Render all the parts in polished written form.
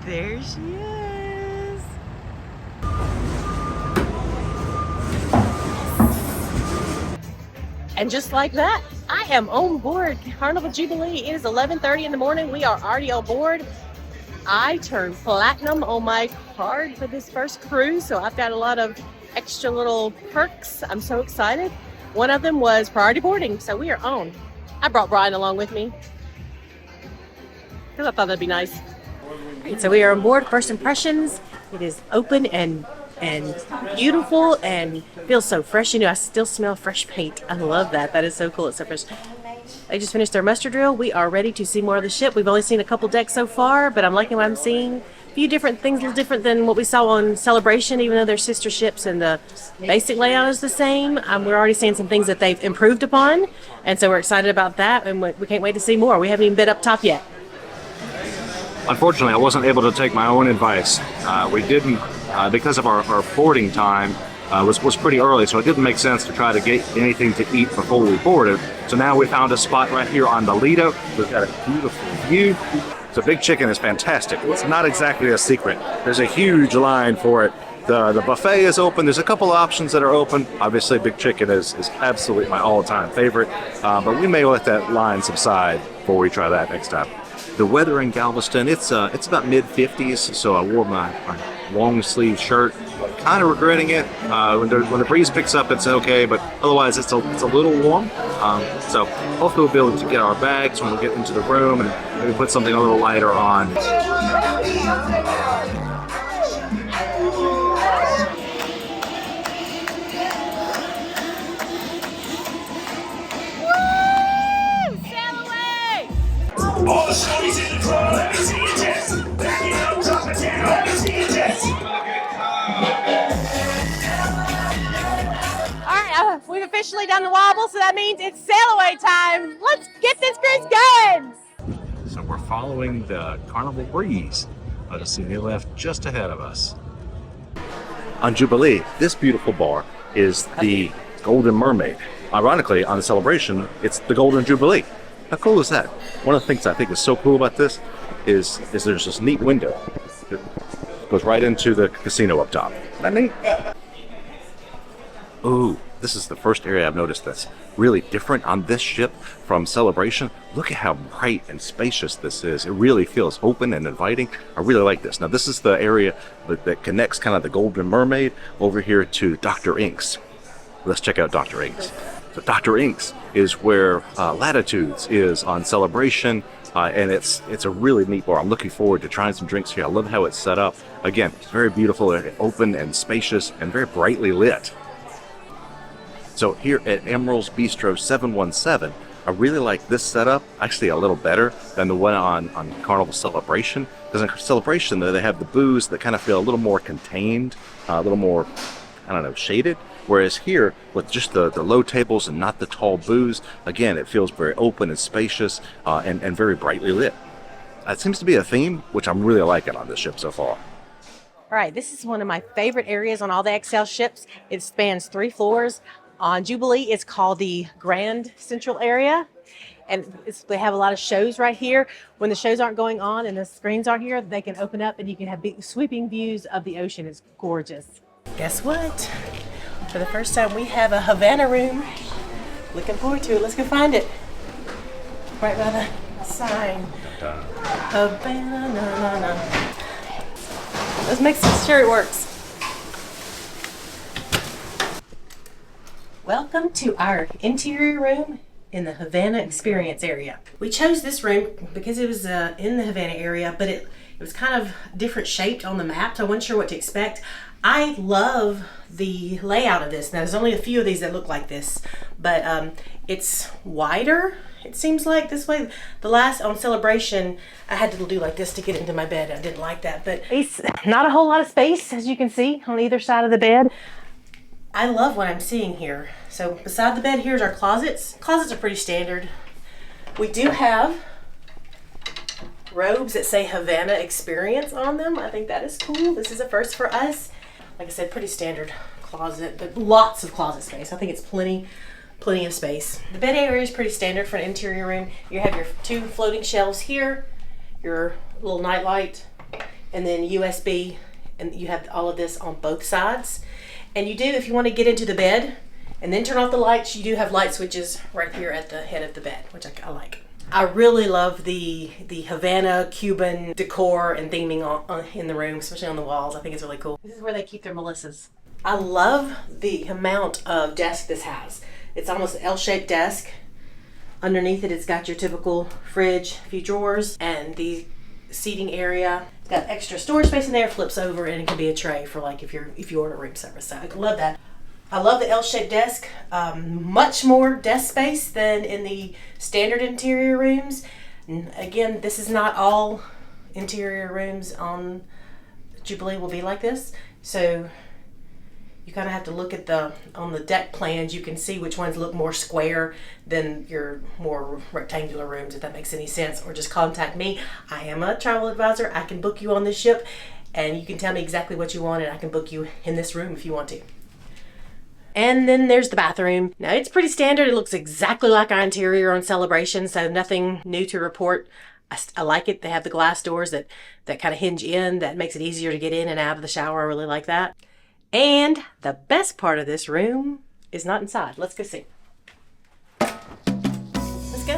There she is. And just like that, I am on board Carnival Jubilee. It is 11:30 in the morning. We are already on board. I turned platinum on my card for this first cruise, so I've got a lot of extra little perks. I'm so excited. One of them was priority boarding, so we are on. I brought Brian along with me because I thought that'd be nice. Right, so we are on board. First impressions. It is open and beautiful and feels so fresh. You know, I still smell fresh paint. I love that. That is so cool. It's so fresh. They just finished their muster drill. We are ready to see more of the ship. We've only seen a couple decks so far, but I'm liking what I'm seeing. A few different things, a little different than what we saw on Celebration, even though they're sister ships and the basic layout is the same. We're already seeing some things that they've improved upon, and so we're excited about that, and we can't wait to see more. We haven't even been up top yet. Unfortunately, I wasn't able to take my own advice. We didn't, because of our boarding time was pretty early, so it didn't make sense to try to get anything to eat before we boarded. So now we found a spot right here on the Lido. We've got a beautiful view. So Big Chicken is fantastic. It's not exactly a secret. There's a huge line for it. The buffet is open. There's a couple of options that are open. Obviously, Big Chicken is absolutely my all-time favorite, but we may let that line subside before we try that next time. The weather in Galveston, it's about mid-50s, so I wore my long sleeve shirt. Kind of regretting it. When the breeze picks up, it's okay, but otherwise it's a little warm. So hopefully we'll be able to get our bags when we get into the room and maybe put something a little lighter on. All the Sonys in the club, let me see you dance. Back it up, drop it down, let me see you dance. All right, we've officially done the wobble, so that means it's sail away time. Let's get this cruise going. So we're following the Carnival breeze. Let us see, they left just ahead of us. On Jubilee, this beautiful bar is the Golden Mermaid. Ironically, on the Celebration, it's the Golden Jubilee. How cool is that? One of the things I think is so cool about this is there's this neat window that goes right into the casino up top. Isn't that neat? Ooh, this is the first area I've noticed that's really different on this ship from Celebration. Look at how bright and spacious this is. It really feels open and inviting. I really like this. Now, this is the area that connects kind of the Golden Mermaid over here to Dr. Inks. Let's check out Dr. Inks. So Dr. Inks is where Latitudes is on Celebration, and it's a really neat bar. I'm looking forward to trying some drinks here. I love how it's set up. Again, it's very beautiful, open and spacious, and very brightly lit. So here at Emerald's Bistro 717, I really like this setup, actually a little better than the one on Carnival Celebration. Because in Celebration, though, they have the booze that kind of feel a little more contained, a little more, I don't know, shaded. Whereas here, with just the low tables and not the tall booze, again, it feels very open and spacious and very brightly lit. That seems to be a theme, which I'm really liking on this ship so far. All right, this is one of my favorite areas on all the XL ships. It spans 3 floors. On Jubilee, it's called the Grand Central Area. And they have a lot of shows right here. When the shows aren't going on and the screens aren't here, they can open up and you can have big sweeping views of the ocean. It's gorgeous. Guess what? For the first time, we have a Havana room. Looking forward to it. Let's go find it. Right by the sign. Havana, no. Let's make sure it works. Welcome to our interior room in the Havana Experience area. We chose this room because it was in the Havana area, but it was kind of different shaped on the map, so I wasn't sure what to expect. I love the layout of this. Now, there's only a few of these that look like this, but it's wider, it seems like, this way. The last, on Celebration, I had to do like this to get into my bed. I didn't like that, but it's not a whole lot of space, as you can see, on either side of the bed. I love what I'm seeing here. So beside the bed, here's our closets. Closets are pretty standard. We do have robes that say Havana Experience on them. I think that is cool. This is a first for us. Like I said, pretty standard closet, but lots of closet space. I think it's plenty of space. The bed area is pretty standard for an interior room. You have your 2 floating shelves here, your little night light, and then USB, and you have all of this on both sides. And you do, if you want to get into the bed and then turn off the lights, you do have light switches right here at the head of the bed, which I like. I really love the Havana Cuban decor and theming in the room, especially on the walls. I think it's really cool. This is where they keep their Melissas. I love the amount of desk this has. It's almost an L-shaped desk. Underneath it, it's got your typical fridge, a few drawers, and the seating area. It's got extra storage space in there, flips over, and it can be a tray for like if you order room service. So I love that. I love the L-shaped desk. Much more desk space than in the standard interior rooms. Again, this is not all interior rooms on Jubilee will be like this. So you kind of have to look at on the deck plans, you can see which ones look more square than your more rectangular rooms, if that makes any sense, or just contact me. I am a travel advisor. I can book you on this ship, and you can tell me exactly what you want, and I can book you in this room if you want to. And then there's the bathroom. Now it's pretty standard. It looks exactly like our interior on Celebration, so nothing new to report. I like it. They have the glass doors that kind of hinge in. That makes it easier to get in and out of the shower. I really like that. And the best part of this room is not inside. Let's go see. Let's go.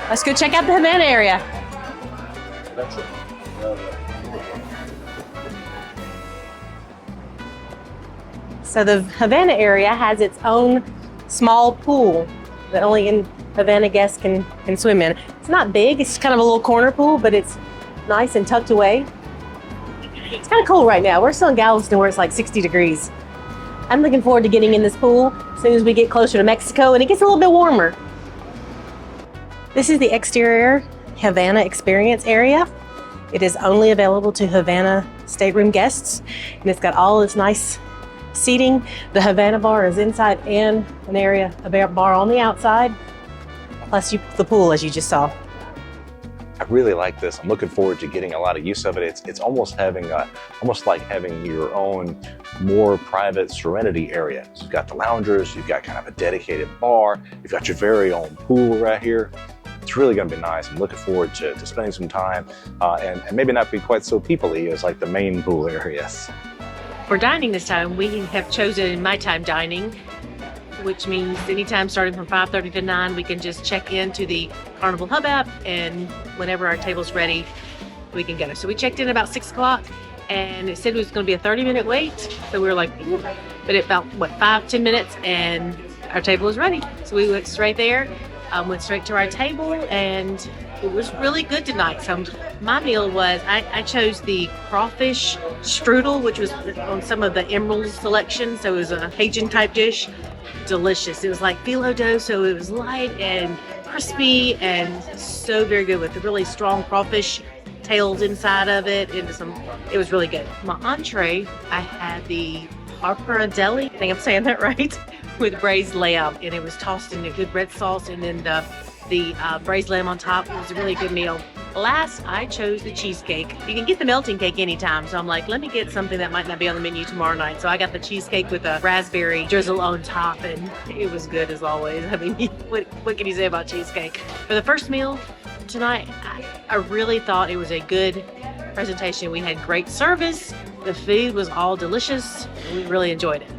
Let's go check out the Havana area. So the Havana area has its own small pool that only Havana guests can swim in. It's not big, it's kind of a little corner pool, but it's nice and tucked away. It's kind of cold right now. We're still in Galveston where it's like 60 degrees. I'm looking forward to getting in this pool as soon as we get closer to Mexico and it gets a little bit warmer. This is the exterior Havana experience area. It is only available to Havana stateroom guests, and it's got all this nice seating. The Havana bar is inside and a bar on the outside, plus the pool as you just saw. I really like this. I'm looking forward to getting a lot of use of it. It's almost like having your own more private serenity area. So you've got the loungers, you've got kind of a dedicated bar, you've got your very own pool right here. It's really going to be nice. I'm looking forward to spending some time and maybe not be quite so people-y as like the main pool areas. For dining this time, we have chosen my time dining, which means anytime starting from 5:30 to 9, we can just check into the Carnival Hub app, and whenever our table's ready, we can go. So we checked in about 6 o'clock, and it said it was going to be a 30-minute wait. So we were like, but it felt, 5-10 minutes, and our table was ready. So we went straight there, went straight to our table, and it was really good tonight. So my meal was, I chose the crawfish strudel, which was on some of the Emerald selection. So it was a Cajun type dish. Delicious. It was like phyllo dough, so it was light and crispy and so very good with the really strong crawfish tails inside of it. It was really good. My entree, I had the pappardelle, I think I'm saying that right, with braised lamb, and it was tossed in a good red sauce, and then the braised lamb on top. It was a really good meal. Last, I chose the cheesecake. You can get the melting cake anytime, so I'm like, let me get something that might not be on the menu tomorrow night. So I got the cheesecake with a raspberry drizzle on top, and it was good as always. I mean, what can you say about cheesecake? For the first meal tonight, I really thought it was a good presentation. We had great service. The food was all delicious. We really enjoyed it.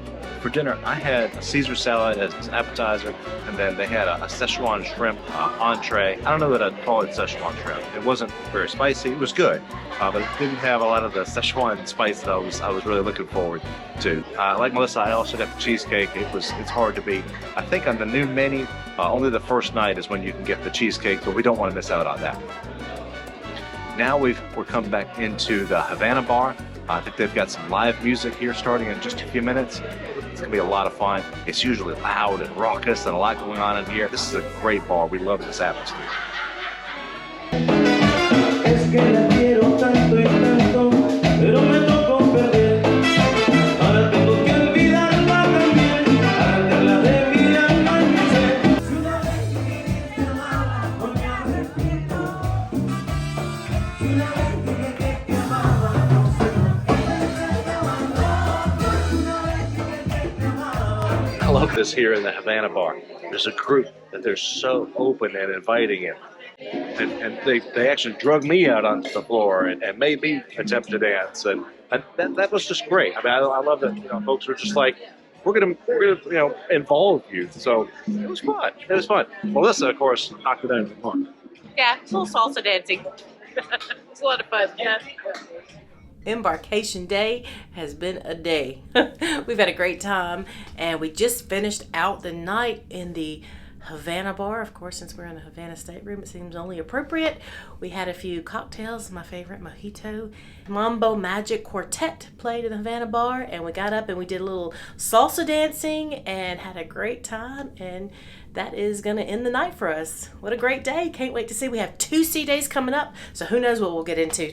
For dinner, I had a Caesar salad as an appetizer, and then they had a Szechuan shrimp entree. I don't know that I'd call it Szechuan shrimp. It wasn't very spicy. It was good, but it didn't have a lot of the Szechuan spice that I was really looking forward to. Like Melissa, I also got the cheesecake. It's hard to beat. I think on the new menu, only the first night is when you can get the cheesecake, but we don't want to miss out on that. Now we're coming back into the Havana Bar. I think they've got some live music here starting in just a few minutes. It's gonna be a lot of fun. It's usually loud and raucous and a lot going on in here. This is a great bar. We love this atmosphere. this here in the Havana Bar. There's a group that they're so open and inviting in. And they actually drug me out onto the floor and made me attempt to dance, and that was just great. I mean, I love that folks were just like, we're gonna involve you. So it was fun. It was fun. Melissa, of course, knocked it out of the park. Yeah, a little salsa dancing. It's a lot of fun. Yeah. Embarkation day has been a day. We've had a great time, and we just finished out the night in the Havana Bar. Of course, since we're in the Havana stateroom, it seems only appropriate. We had a few cocktails. My favorite, mojito. Mambo Magic Quartet played in the Havana Bar, and we got up and we did a little salsa dancing and had a great time, and that is going to end the night for us. What a great day. Can't wait to see. We have 2 sea days coming up, so who knows what we'll get into.